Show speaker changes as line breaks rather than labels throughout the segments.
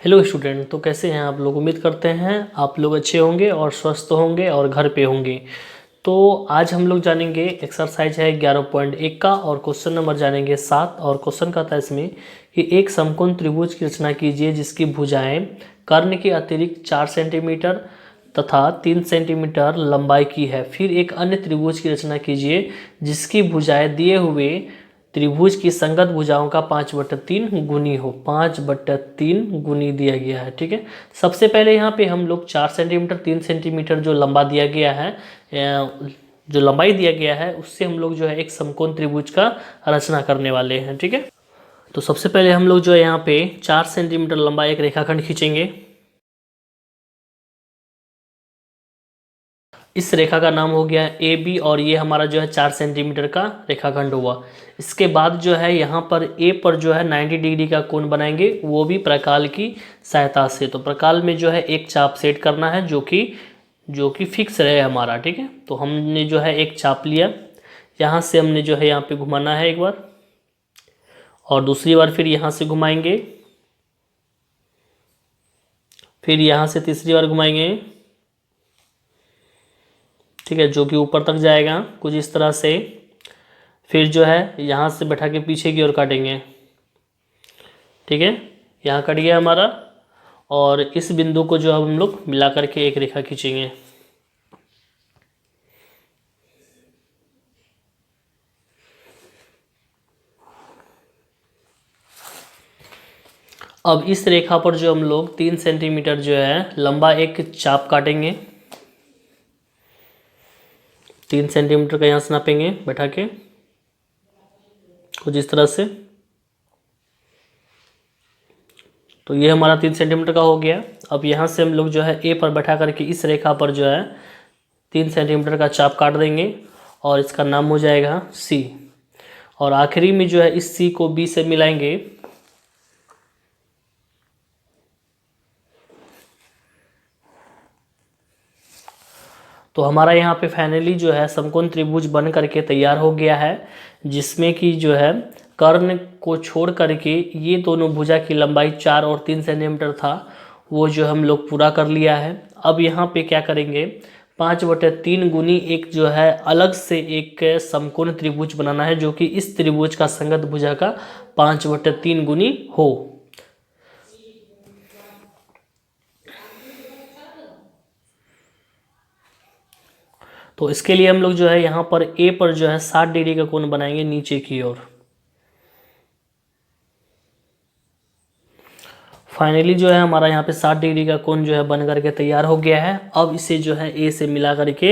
Hello student, तो कैसे हैं आप लोग। उम्मीद करते हैं आप लोग अच्छे होंगे और स्वस्थ होंगे और घर पे होंगे। तो आज हम लोग जानेंगे एक्सरसाइज है 11.1 का और क्वेश्चन नंबर जानेंगे 7। और क्वेश्चन का था इसमें कि एक समकोण त्रिभुज की रचना कीजिए जिसकी भुजाएं कर्ण के अतिरिक्त 4 सेंटीमीटर तथा 3 सेंटीमीटर लंबाई की है। फिर एक अन्य त्रिभुज की रचना कीजिए जिसकी भुजाएं दिए हुए त्रिभुज की संगत भुजाओं का 5/3 गुनी हो। 5/3 गुनी दिया गया है। ठीक है, सबसे पहले यहाँ पे हम लोग 4 सेंटीमीटर 3 सेंटीमीटर जो लंबा दिया गया है, जो लंबाई दिया गया है उससे हम लोग जो है एक समकोण त्रिभुज का रचना करने वाले हैं। ठीक है, तो सबसे पहले हम लोग जो है यहाँ पे 4 सेंटीमीटर लंबा एक रेखाखंड खींचेंगे। इस रेखा का नाम हो गया ए बी और ये हमारा जो है 4 सेंटीमीटर का रेखाखंड हुआ। इसके बाद जो है यहाँ पर ए पर जो है 90 डिग्री का कोण बनाएंगे, वो भी प्रकाल की सहायता से। तो प्रकाल में जो है एक चाप सेट करना है जो कि फिक्स रहे हमारा। ठीक है, तो हमने जो है एक चाप लिया, यहाँ से हमने जो है यहाँ पे घुमाना है एक बार और दूसरी बार फिर यहाँ से घुमाएंगे, फिर यहाँ से तीसरी बार घुमाएंगे। ठीक है, जो कि ऊपर तक जाएगा कुछ इस तरह से। फिर जो है यहाँ से बैठा के पीछे की ओर काटेंगे। ठीक है, यहाँ कट गया हमारा और इस बिंदु को जो हम लोग मिला करके एक रेखा खींचेंगे। अब इस रेखा पर जो हम लोग 3 सेंटीमीटर जो है लंबा एक चाप काटेंगे। 3 सेंटीमीटर का यहाँ से नापेंगे बैठा के कुछ इस तरह से। तो ये हमारा 3 सेंटीमीटर का हो गया। अब यहाँ से हम लोग जो है ए पर बैठा करके इस रेखा पर जो है 3 सेंटीमीटर का चाप काट देंगे और इसका नाम हो जाएगा सी। और आखिरी में जो है इस सी को बी से मिलाएंगे। तो हमारा यहाँ पे फाइनली जो है समकोण त्रिभुज बन करके तैयार हो गया है, जिसमें कि जो है कर्ण को छोड़ करके ये दोनों भुजा की लंबाई 4 और 3 सेंटीमीटर था, वो जो हम लोग पूरा कर लिया है। अब यहाँ पे क्या करेंगे, 5/3 गुनी एक जो है अलग से एक समकोण त्रिभुज बनाना है जो कि इस त्रिभुज का संगत भुजा का 5/3 गुनी हो। तो इसके लिए हम लोग जो है यहाँ पर ए पर जो है 60 डिग्री का कोण बनाएंगे नीचे की ओर। फाइनली जो है हमारा यहाँ पे 60 डिग्री का कोण जो है बन करके तैयार हो गया है। अब इसे जो है ए से मिला करके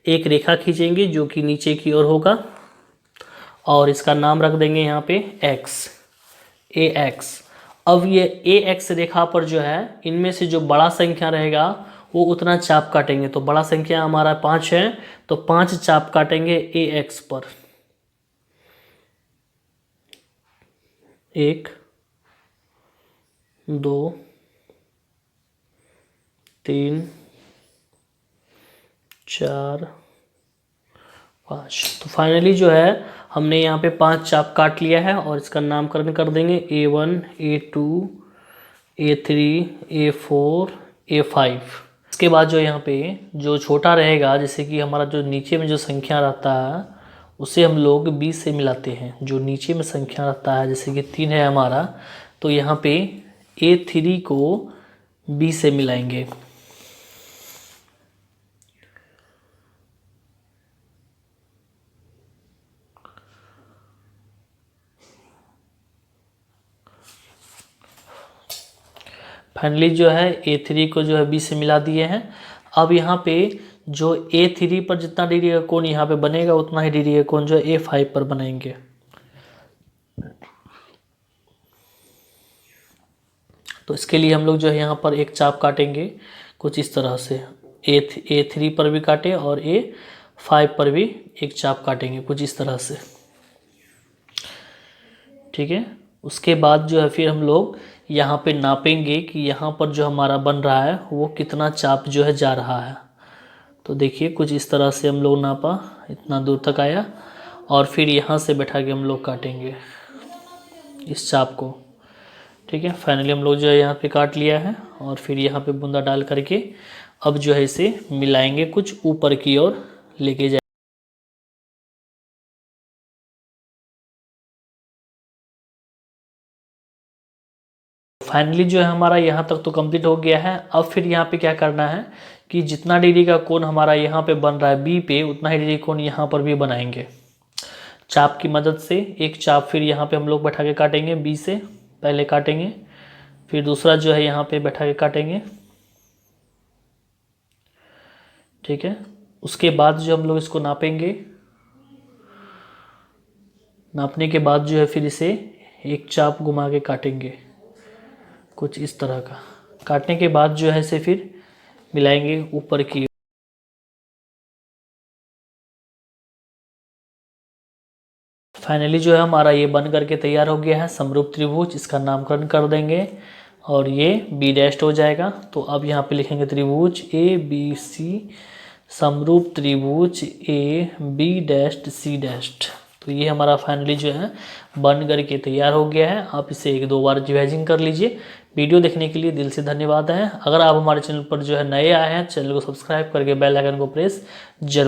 एक रेखा खींचेंगे जो कि नीचे की ओर होगा और इसका नाम रख देंगे यहाँ पे एक्स, ए एक्स। अब ये ए एक्स रेखा पर जो है इनमें से जो बड़ा संख्या रहेगा वो उतना चाप काटेंगे। तो बड़ा संख्या हमारा 5 है, तो 5 चाप काटेंगे ए एक्स पर। 1 2 3 4 5। तो फाइनली जो है हमने यहाँ पे 5 चाप काट लिया है और इसका नामकरण कर देंगे A1 A2 A3 A4 A5। इसके बाद जो यहाँ पे जो छोटा रहेगा, जैसे कि हमारा जो नीचे में जो संख्या रहता है उसे हम लोग 20 से मिलाते हैं। जो नीचे में संख्या रहता है जैसे कि 3 है हमारा, तो यहाँ पे A3 को 20 से मिलाएंगे। फाइनली जो है A3 को जो है 20 से मिला दिए हैं। अब यहाँ पे जो A3 पर जितना डिग्री का कोण यहाँ पे बनेगा उतना ही डिग्री का कोण जो है A5 पर बनाएंगे। तो इसके लिए हम लोग जो है यहाँ पर एक चाप काटेंगे कुछ इस तरह से। A3 पर भी काटे और A5 पर भी एक चाप काटेंगे कुछ इस तरह से। ठीक है, उसके बाद जो है फिर हम लोग यहाँ पे नापेंगे कि यहाँ पर जो हमारा बन रहा है वो कितना चाप जो है जा रहा है। तो देखिए कुछ इस तरह से हम लोग नापा, इतना दूर तक आया और फिर यहाँ से बैठा के हम लोग काटेंगे इस चाप को। ठीक ठीक है, फाइनली हम लोग जो है यहाँ पे काट लिया है और फिर यहाँ पे बूंदा डाल करके अब जो है इसे मिलाएंगे, कुछ ऊपर की ओर लेके जाए। फाइनली जो है हमारा यहाँ तक तो कंप्लीट हो गया है। अब फिर यहाँ पे क्या करना है कि जितना डिग्री का कोण हमारा यहाँ पे बन रहा है बी पे, उतना ही डिग्री कोण यहाँ पर भी बनाएंगे चाप की मदद से। एक चाप फिर यहाँ पे हम लोग बैठा के काटेंगे, बी से पहले काटेंगे, फिर दूसरा जो है यहाँ पे बैठा के काटेंगे, ठीक है। उसके बाद जो हम लोग इसको नापेंगे, नापने के बाद जो है फिर इसे एक चाप घुमा के काटेंगे, कुछ इस तरह का। काटने के बाद जो है इसे फिर मिलाएंगे ऊपर की। फाइनली जो है हमारा ये बन करके तैयार हो गया है समरूप त्रिभुज। इसका नामकरण कर देंगे और ये बी डैश हो जाएगा। तो अब यहाँ पे लिखेंगे त्रिभुज ए बी सी, समरूप त्रिभुज A B dash C dash. तो ये हमारा फाइनली जो है बन करके तैयार हो गया है। आप इसे एक दो बार रिवाइजिंग कर लीजिए। वीडियो देखने के लिए दिल से धन्यवाद है। अगर आप हमारे चैनल पर जो है नए आए हैं, चैनल को सब्सक्राइब करके बेल आइकन को प्रेस जरूर